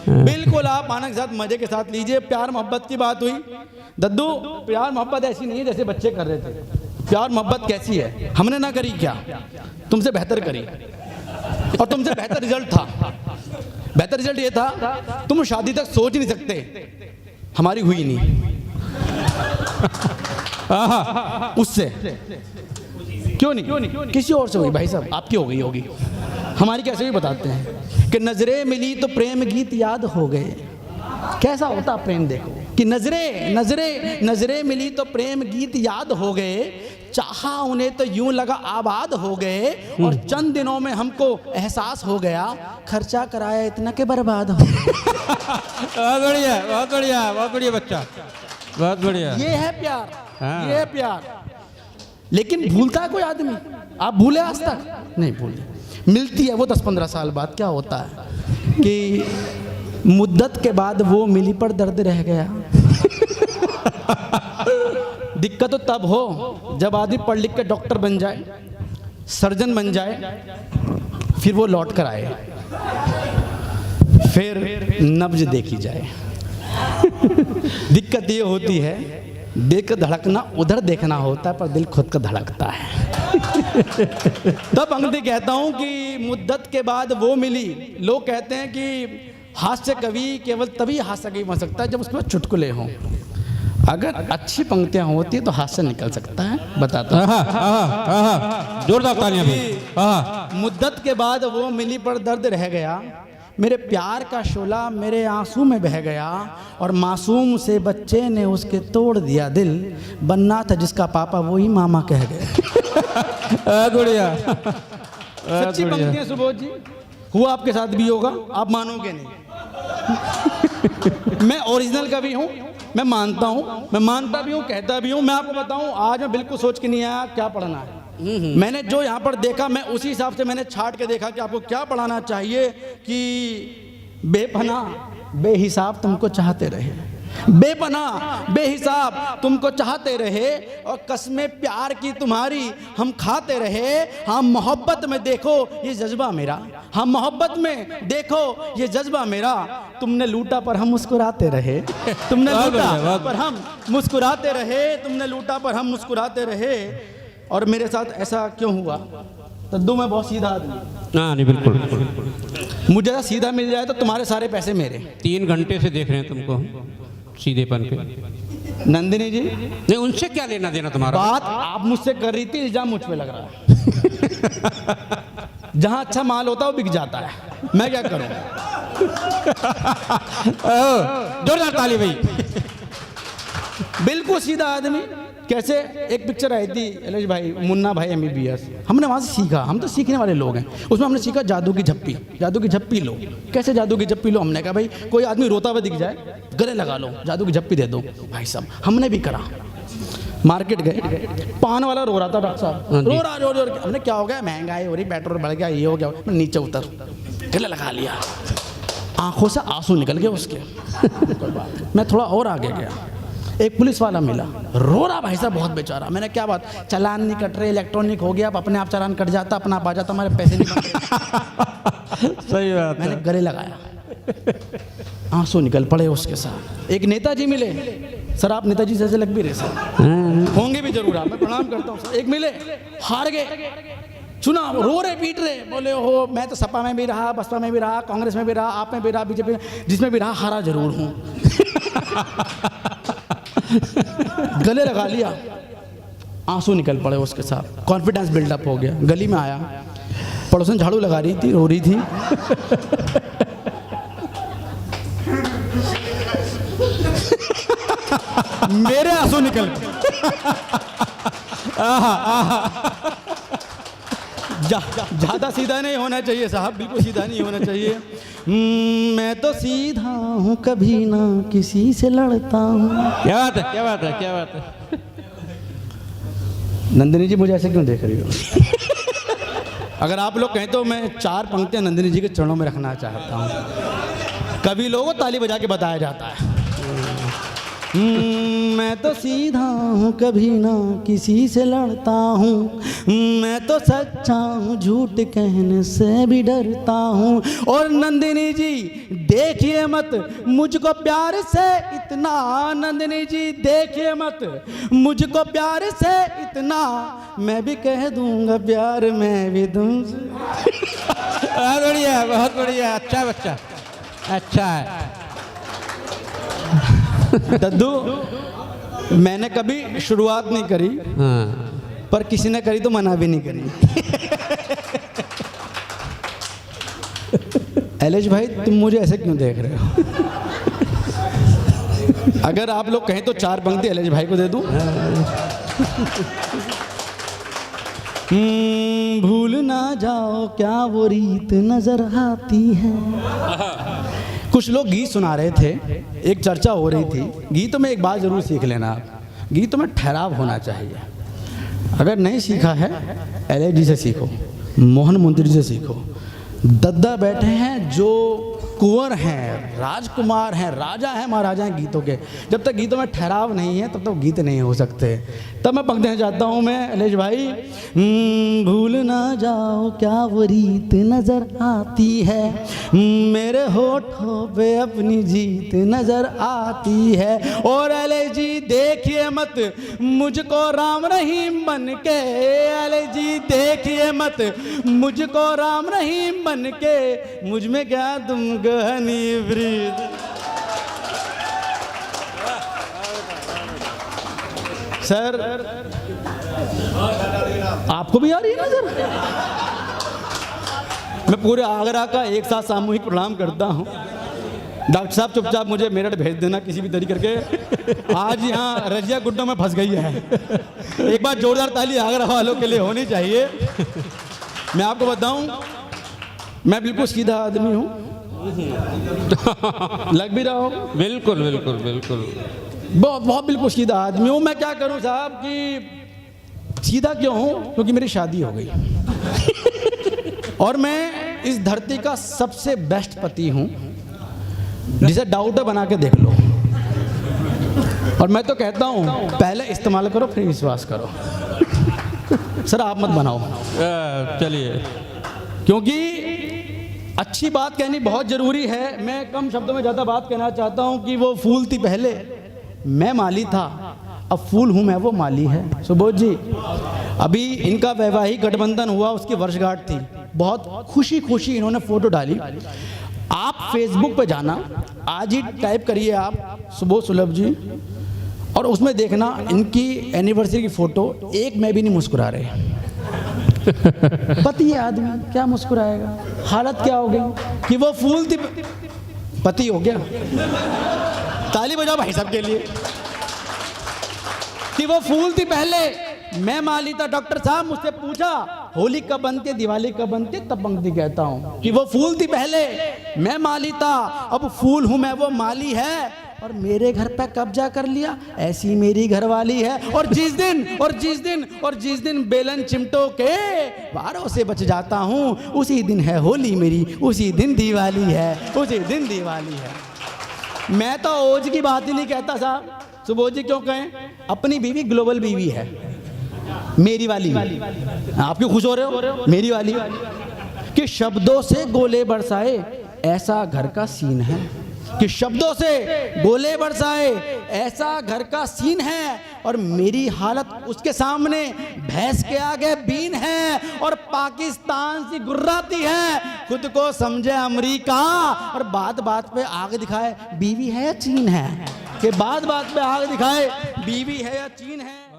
बिल्कुल आप आनंद के साथ मजे के साथ लीजिए। प्यार मोहब्बत की बात हुई दद्दू, प्यार मोहब्बत ऐसी नहीं है जैसे बच्चे कर रहे थे। प्यार मोहब्बत कैसी है, हमने ना करी क्या, तुमसे बेहतर करी और तुमसे बेहतर रिजल्ट था। बेहतर रिजल्ट ये था तुम शादी तक सोच नहीं सकते, हमारी हुई नहीं उससे। क्यों नहीं, किसी और से हुई भाई साहब, आपकी हो गई होगी, हमारी कैसे भी बताते हैं कि नजरें मिली तो प्रेम गीत याद हो गए। कैसा होता प्रेम देखो कि नजरें मिली तो प्रेम गीत याद हो गए, चाहा उन्हें तो यूं लगा आबाद हो गए, और चंद दिनों में हमको एहसास हो गया खर्चा कराया इतना के बर्बाद हो गया। बहुत बढ़िया, बहुत बढ़िया, बहुत बढ़िया बच्चा, बहुत बढ़िया। ये है प्यार, ये है प्यार। लेकिन भूलता है कोई आदमी? आप भूले आज तक? नहीं भूले। मिलती है वो 10-15 साल बाद। क्या होता है कि मुद्दत के बाद वो मिली पर दर्द रह गया। दिक्कत तो तब हो जब आदमी पढ़ लिख के डॉक्टर बन जाए, सर्जन बन जाए, फिर वो लौट कर आए, फिर नब्ज देखी जाए। दिक्कत ये होती है दिल का धड़कना उधर देखना होता है पर दिल खुद का धड़कता है। तब पंक्ति कहता हूं कि मुद्दत के बाद वो मिली। लोग कहते हैं कि हास्य कवि केवल तभी हास्य कवि बन सकता है जब उसके पास चुटकुले हों। अगर अच्छी पंक्तियां होती तो हास्य निकल सकता है, बताता हूं। जोरदार तालियां। मुद्दत के बाद वो मिली पर दर्द रह गया, मेरे प्यार का शोला मेरे आंसू में बह गया, और मासूम से बच्चे ने उसके तोड़ दिया दिल, बनना था जिसका पापा वही मामा कह गए। बढ़िया, सच्ची पंक्तियां सुबोध जी, हुआ आपके साथ भी होगा, आप मानोगे नहीं। मैं ओरिजिनल कवि हूँ, मैं मानता हूँ, मैं मानता भी हूँ, कहता भी हूँ। मैं आपको बताऊँ, आज मैं बिल्कुल सोच के नहीं आया क्या पढ़ना है। मैंने जो यहाँ पर देखा मैं उसी हिसाब से मैंने छाट के देखा कि आपको क्या पढ़ाना चाहिए। कि बेपना बेहिसाब तुमको चाहते रहे, बेपना बेहिसाब तुमको चाहते रहे, और कसमें प्यार की तुम्हारी हम खाते रहे। हाँ मोहब्बत में देखो ये जज्बा मेरा, हाँ मोहब्बत में देखो ये जज्बा मेरा, तुमने लूटा पर हम मुस्कुराते रहे, तुमने लूटा पर हम मुस्कुराते रहे, तुमने लूटा पर हम मुस्कुराते रहे। और मेरे साथ ऐसा क्यों हुआ? तद्दू मैं बहुत सीधा आदमी। हाँ नहीं, बिल्कुल बिल्कुल। मुझे ऐसा सीधा मिल जाए तो तुम्हारे सारे पैसे मेरे। 3 घंटे से देख रहे हैं तुमको सीधेपन पे। नंदिनी जी नहीं, उनसे क्या लेना देना तुम्हारा? बात आप मुझसे कर रही थी, इल्जाम मुझ पे लग रहा है। जहाँ अच्छा माल होता है वो बिक जाता है, मैं क्या करूँ? जोरदार ताली भाई। बिल्कुल सीधा आदमी। कैसे? एक पिक्चर आई थी एलएच भाई, मुन्ना भाई MBBS, हमने वहाँ से सीखा। हम तो सीखने वाले लोग हैं। उसमें हमने सीखा जादू की झप्पी। जादू की झप्पी लो। कैसे जादू की झप्पी लो? हमने कहा भाई कोई आदमी रोता हुआ दिख जाए, गले लगा लो, जादू की झप्पी दे दो। भाई साहब हमने भी करा। मार्केट गए, पान वाला रो रहा था, डॉक्टर साहब रो रहा। हमने क्या हो गया? महंगाई हो रही, पेट्रोल बढ़ गया, ये हो गया। नीचे उतर, गले लगा लिया, आंखों से आंसू निकल गए उसके। मैं थोड़ा और आगे गया, एक पुलिस वाला मिला, रो रहा भाई साहब बहुत बेचारा। मैंने क्या बात? चालान नहीं कट रहे, इलेक्ट्रॉनिक हो गया, अब अपने आप चालान कट जाता, अपना आप आ जाता, हमारे पैसे नहीं सही बात। मैंने गले लगाया, आंसू निकल पड़े उसके साथ। एक नेताजी मिले, सर आप नेताजी जैसे लग भी रहे सर, होंगे भी जरूर, आप मैं प्रणाम करता हूँ। एक मिले, हार गए चुनाव, रो रहे पीट रहे, बोले हो मैं तो सपा में भी रहा, बसपा में भी रहा, कांग्रेस में भी रहा, आप में भी रहा, बीजेपी में, जिसमें भी रहा हारा जरूर हूँ। गले लगा लिया, आंसू निकल पड़े उसके साथ, कॉन्फिडेंस बिल्डअप हो गया। गली में आया, पड़ोसन झाड़ू लगा रही थी, रो रही थी। मेरे आंसू निकल गए। ज्यादा सीधा नहीं होना चाहिए साहब, बिल्कुल सीधा नहीं होना चाहिए। मैं तो सीधा हूँ, कभी ना किसी से लड़ता हूँ। क्या बात है, क्या बात है, क्या बात है। नंदिनी जी मुझे ऐसे क्यों देख रही हो? अगर आप लोग कहें तो मैं 4 पंक्तियां नंदिनी जी के चरणों में रखना चाहता हूँ। कभी लोगों को ताली बजा के बताया जाता है। मैं तो सीधा हूँ, कभी ना किसी से लड़ता हूँ। मैं तो सच्चा हूँ, झूठ कहने से भी डरता हूँ। और नंदिनी जी देखिए मत मुझको प्यार से इतना, नंदिनी जी देखिए मत मुझको प्यार से इतना, मैं भी कह दूंगा प्यार मैं भी तुमसे। बहुत बढ़िया, बहुत बढ़िया, अच्छा बच्चा, अच्छा है। दद्दू मैंने कभी शुरुआत नहीं करी, हाँ, पर किसी ने करी तो मना भी नहीं करी। एलेश भाई तुम मुझे ऐसे क्यों देख रहे हो? अगर आप लोग कहें तो 4 पंक्ति एलेश भाई को दे दूं। भूल ना जाओ क्या वो रीत नजर आती है। कुछ लोग गीत सुना रहे थे, एक चर्चा हो रही थी। गीतों में एक बात जरूर सीख लेना आप, गीतों में ठहराव होना चाहिए। अगर नहीं सीखा है एलेश जी से सीखो, मोहन मुंत्री जी से सीखो। दद्दा बैठे हैं जो कुंवर हैं, राजकुमार हैं, राजा हैं, महाराजा हैं गीतों के। जब तक गीतों में ठहराव नहीं है तब तक गीत नहीं हो सकते। तब मैं पंक्तियाँ चाहता हूँ मैं एलेश भाई। भूल ना जाओ क्या वो रीत नज़र आती है, मेरे होठों पे अपनी जीत नज़र आती है। और एलेश जी देखिए मत मुझको राम रहीम बन के, एलेश जी देखिए मत मुझको राम रहीम बन के, मुझ में क्या तुम गहनी प्रीत। सर आपको भी आ रही है ना सर? मैं पूरे आगरा का एक साथ सामूहिक प्रणाम करता हूँ। डॉक्टर साहब चुपचाप मुझे मेरठ भेज देना किसी भी तरीके करके। आज यहाँ रजिया गुड्डों में फंस गई है। एक बार जोरदार ताली आगरा वालों के लिए होनी चाहिए। मैं आपको बताऊं मैं बिल्कुल सीधा आदमी हूँ। लग भी रहा हो? बिल्कुल बिल्कुल बिल्कुल, बहुत बिल्कुल सीधा आदमी हूँ। मैं क्या करूँ साहब कि सीधा क्यों हूँ? क्योंकि मेरी शादी हो गई और मैं इस धरती का सबसे बेस्ट पति हूँ, जिसे डाउट है बना के देख लो। और मैं तो कहता हूँ पहले इस्तेमाल करो फिर विश्वास करो। सर आप मत बनाओ, चलिए, क्योंकि अच्छी बात कहनी बहुत ज़रूरी है। मैं कम शब्दों में ज़्यादा बात कहना चाहता हूँ कि वो फूल थी पहले मैं माली था, अब फूल हूँ मैं वो माली है। सुबोध जी अभी इनका वैवाहिक गठबंधन हुआ, उसकी वर्षगांठ थी। बहुत खुशी खुशी इन्होंने फ़ोटो डाली। आप फेसबुक पे जाना, आज ही टाइप करिए आप सुबोध सुलभ जी, और उसमें देखना इनकी एनिवर्सरी की फ़ोटो। एक में भी नहीं मुस्कुरा रहे। पति है आदमी, क्या मुस्कुराएगा? हालत क्या हो गई कि वो फूल थी, पति हो गया। ताली बजाओ भाई साहब के लिए कि वो फूल थी पहले मैं माली था। डॉक्टर साहब मुझसे पूछा होली कब बनती है, दिवाली कब बनती है, तब पंक्ति कहता हूँ कि वो फूल थी पहले मैं माली था, अब फूल हूँ मैं वो माली है। और मेरे घर पे कब्जा कर लिया, ऐसी मेरी घरवाली है। और जिस दिन बेलन चिमटों के बारों से बच जाता हूँ, उसी दिन है होली मेरी, उसी दिन दिवाली है, उसी दिन दिवाली है। मैं तो ओज की बात ही नहीं कहता साहब। सुबोध जी क्यों कहें? अपनी बीवी ग्लोबल बीवी है, मेरी वाली। आप क्यों खुश हो रहे हो? मेरी वाली कि शब्दों से गोले बरसाए ऐसा घर का सीन है, कि शब्दों से गोले बरसाए ऐसा घर का सीन है। और मेरी हालत उसके सामने भैंस के आगे बीन है, और पाकिस्तान से गुर्राती है। खुद को समझे अमेरिका और बात बात पे आग दिखाए बीवी है या चीन है, कि बात बात पे आग दिखाए बीवी है या चीन है।